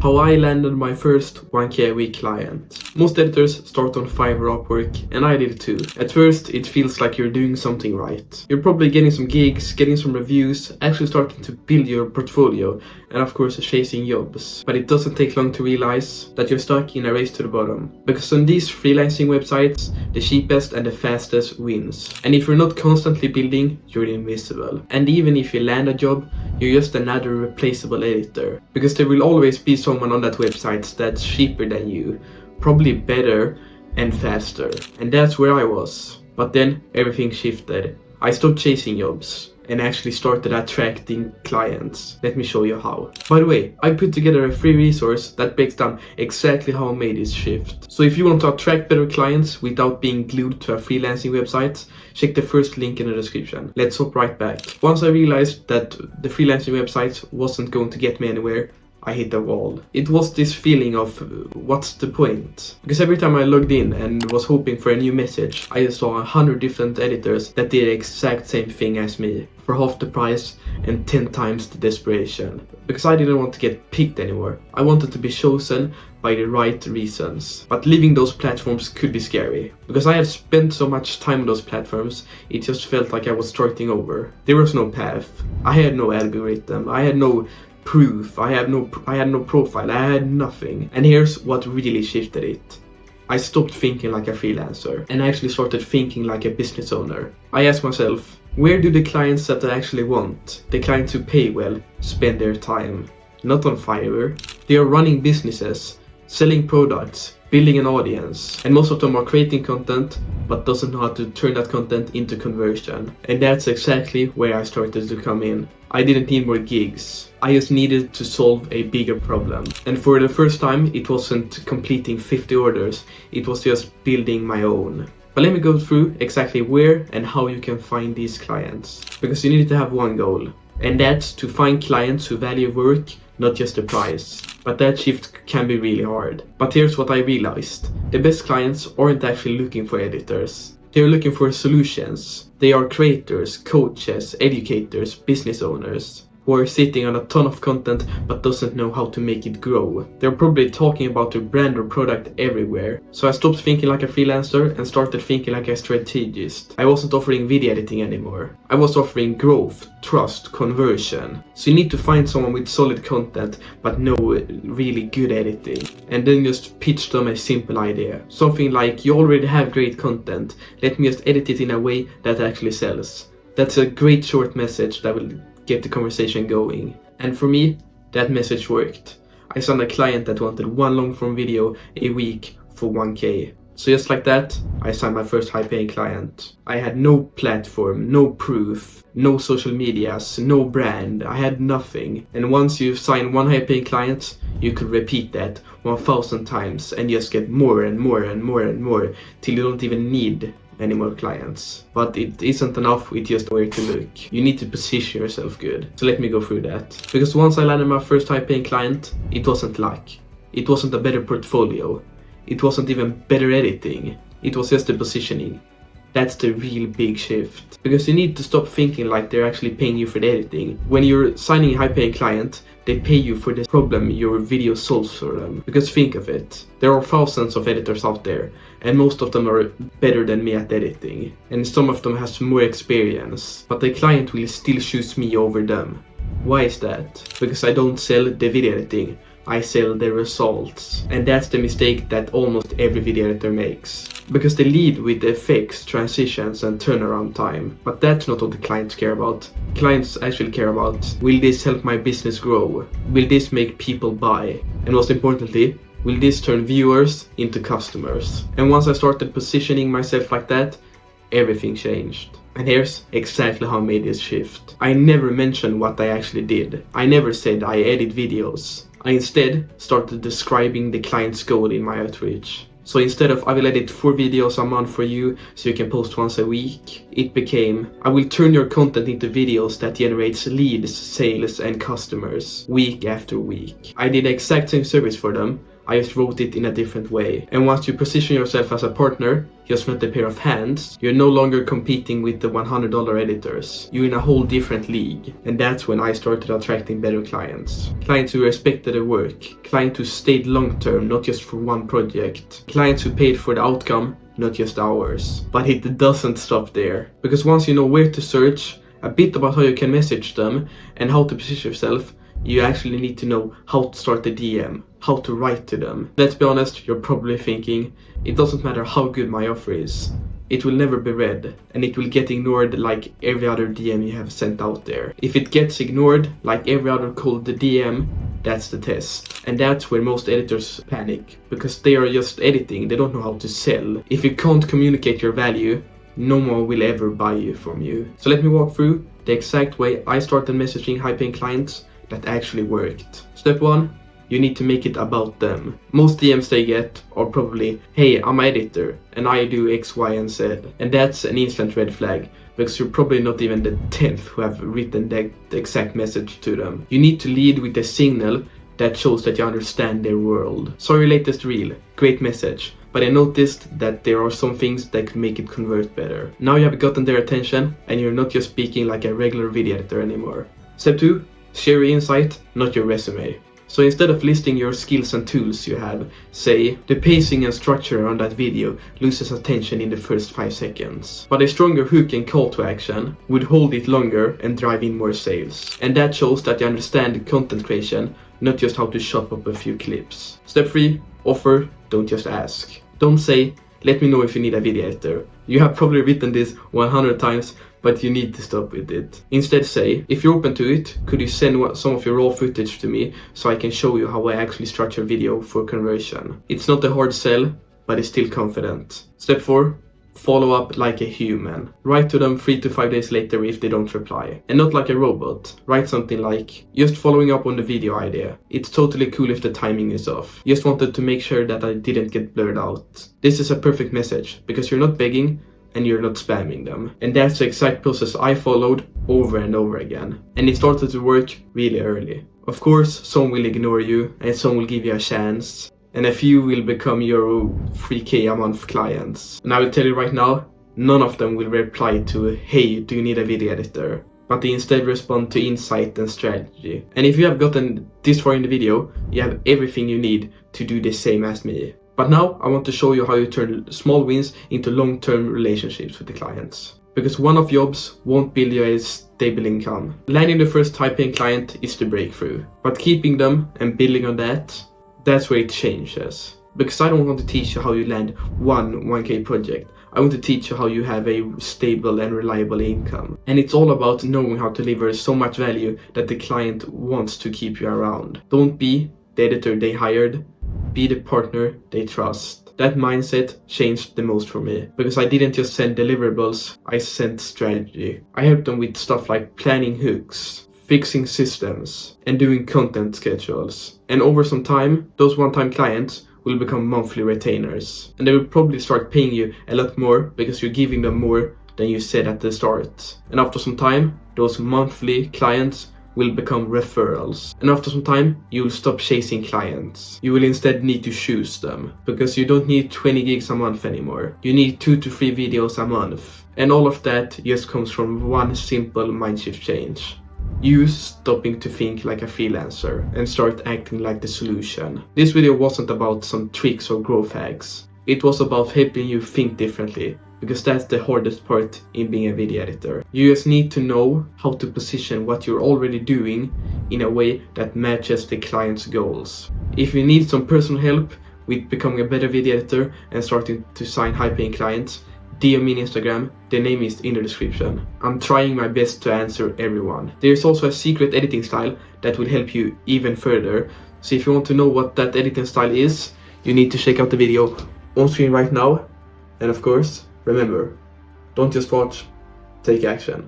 How I landed my first 1K a week client. Most editors start on Fiverr or Upwork, and I did too. At first, it feels like you're doing something right. You're probably getting some gigs, getting some reviews, actually starting to build your portfolio, and of course chasing jobs. But it doesn't take long to realize that you're stuck in a race to the bottom. Because on these freelancing websites, the cheapest and the fastest wins. And if you're not constantly building, you're invisible. And even if you land a job, you're just another replaceable editor. Because there will always be someone on that website that's cheaper than you, probably better and faster. And that's where I was. But then everything shifted. I stopped chasing jobs and actually started attracting clients. Let me show you how. By the way, I put together a free resource that breaks down exactly how I made this shift. So if you want to attract better clients without being glued to a freelancing website, check the first link in the description. Let's hop right back. Once I realized that the freelancing website wasn't going to get me anywhere, I hit a wall. It was this feeling of what's the point? Because every time I logged in and was hoping for a new message, I saw 100 different editors that did the exact same thing as me for half the price and 10 times the desperation. Because I didn't want to get picked anymore. I wanted to be chosen by the right reasons. But leaving those platforms could be scary. Because I had spent so much time on those platforms, it just felt like I was starting over. There was no path. I had no algorithm. I had no proof. I had no profile. I had nothing. And here's what really shifted it. I stopped thinking like a freelancer and actually started thinking like a business owner. I asked myself, where do the clients that I actually want, the clients who pay well, spend their time? Not on Fiverr. They are running businesses, selling products, building an audience, and most of them are creating content but doesn't know how to turn that content into conversion. And that's exactly where I started to come in. I didn't need more gigs. I just needed to solve a bigger problem. And for the first time, it wasn't completing 50 orders, it was just building my own. But let me go through exactly where and how you can find these clients. Because you need to have one goal, and that's to find clients who value work, not just the price. But that shift can be really hard. But here's what I realized. The best clients aren't actually looking for editors. They're looking for solutions. They are creators, coaches, educators, business owners who are sitting on a ton of content but doesn't know how to make it grow. They're probably talking about their brand or product everywhere. So I stopped thinking like a freelancer and started thinking like a strategist. I wasn't offering video editing anymore. I was offering growth, trust, conversion. So you need to find someone with solid content but no really good editing. And then just pitch them a simple idea. Something like, you already have great content, let me just edit it in a way that actually sells. That's a great short message that will get the conversation going. And for me, that message worked. I signed a client that wanted one long form video a week for 1K. So just like that, I signed my first high paying client. I had no platform, no proof, no social medias, no brand. I had nothing. And once you sign one high paying client, you could repeat that 1,000 times and just get more and more and more and more till you don't even need any more clients. But it isn't enough with just where to look. You need to position yourself good. So let me go through that. Because once I landed my first high paying client, it wasn't luck. It wasn't a better portfolio. It wasn't even better editing. It was just the positioning. That's the real big shift. Because you need to stop thinking like they're actually paying you for the editing. When you're signing a high paying client, they pay you for the problem your video solves for them. Because think of it. There are thousands of editors out there, and most of them are better than me at editing. And some of them has more experience. But the client will still choose me over them. Why is that? Because I don't sell the video editing. I sell the results. And that's the mistake that almost every video editor makes. Because they lead with the effects, transitions and turnaround time. But that's not what the clients care about. Clients actually care about, will this help my business grow? Will this make people buy? And most importantly, will this turn viewers into customers? And once I started positioning myself like that, everything changed. And here's exactly how I made this shift. I never mentioned what I actually did. I never said I edit videos. I instead started describing the client's goal in my outreach. So instead of I will edit 4 videos a month for you so you can post once a week, it became I will turn your content into videos that generates leads, sales and customers week after week. I did the exact same service for them. I just wrote it in a different way. And once you position yourself as a partner, just not a pair of hands, you're no longer competing with the $100 editors. You're in a whole different league. And that's when I started attracting better clients. Clients who respected the work. Clients who stayed long term, not just for one project. Clients who paid for the outcome, not just hours. But it doesn't stop there. Because once you know where to search, a bit about how you can message them, and how to position yourself, you actually need to know how to start a DM, how to write to them. Let's be honest, you're probably thinking, it doesn't matter how good my offer is. It will never be read, and it will get ignored like every other DM you have sent out there. If it gets ignored like every other cold DM, that's the test. And that's where most editors panic, because they are just editing, they don't know how to sell. If you can't communicate your value, no one will ever buy you from you. So let me walk through the exact way I started messaging high-paying clients that actually worked. Step 1, you need to make it about them. Most DMs they get are probably, hey, I'm an editor and I do X, Y, and Z. And that's an instant red flag, because you're probably not even the 10th who have written the exact message to them. You need to lead with a signal that shows that you understand their world. Saw your latest reel, great message, but I noticed that there are some things that could make it convert better. Now you have gotten their attention and you're not just speaking like a regular video editor anymore. Step 2, share your insight, not your resume. So instead of listing your skills and tools you have, say, the pacing and structure on that video loses attention in the first 5 seconds. But a stronger hook and call to action would hold it longer and drive in more sales. And that shows that you understand content creation, not just how to chop up a few clips. Step 3, offer, don't just ask. Don't say, let me know if you need a video editor. You have probably written this 100 times, but you need to stop with it. Instead say, if you're open to it, could you send some of your raw footage to me so I can show you how I actually structure video for conversion. It's not a hard sell, but it's still confident. Step 4, follow up like a human. Write to them 3 to 5 days later if they don't reply. And not like a robot. Write something like, just following up on the video idea. It's totally cool if the timing is off. Just wanted to make sure that I didn't get blurred out. This is a perfect message, because you're not begging and you're not spamming them. And that's the exact process I followed over and over again. And it started to work really early. Of course, some will ignore you and some will give you a chance. And a few will become your 3K a month clients. And I will tell you right now, none of them will reply to, hey, do you need a video editor? But they instead respond to insight and strategy. And if you have gotten this far in the video, you have everything you need to do the same as me. But now I want to show you how you turn small wins into long-term relationships with the clients. Because one-off jobs won't build you a stable income. Landing the first high-paying client is the breakthrough. But keeping them and building on that, that's where it changes. Because I don't want to teach you how you land one 1K project. I want to teach you how you have a stable and reliable income. And it's all about knowing how to deliver so much value that the client wants to keep you around. Don't be the editor they hired, be the partner they trust. That mindset changed the most for me, because I didn't just send deliverables, I sent strategy. I helped them with stuff like planning hooks, fixing systems, and doing content schedules. And over some time, those one-time clients will become monthly retainers. And they will probably start paying you a lot more because you're giving them more than you said at the start. And after some time, those monthly clients will become referrals. And after some time, you will stop chasing clients. You will instead need to choose them, because you don't need 20 gigs a month anymore. You need 2 to 3 videos a month. And all of that just comes from one simple mindshift change. You stopping to think like a freelancer and start acting like the solution. This video wasn't about some tricks or growth hacks. It was about helping you think differently, because that's the hardest part in being a video editor. You just need to know how to position what you're already doing in a way that matches the client's goals. If you need some personal help with becoming a better video editor and starting to sign high-paying clients, DM me on Instagram, the name is in the description. I'm trying my best to answer everyone. There's also a secret editing style that will help you even further. So if you want to know what that editing style is, you need to check out the video on screen right now. And of course, remember, don't just watch, take action.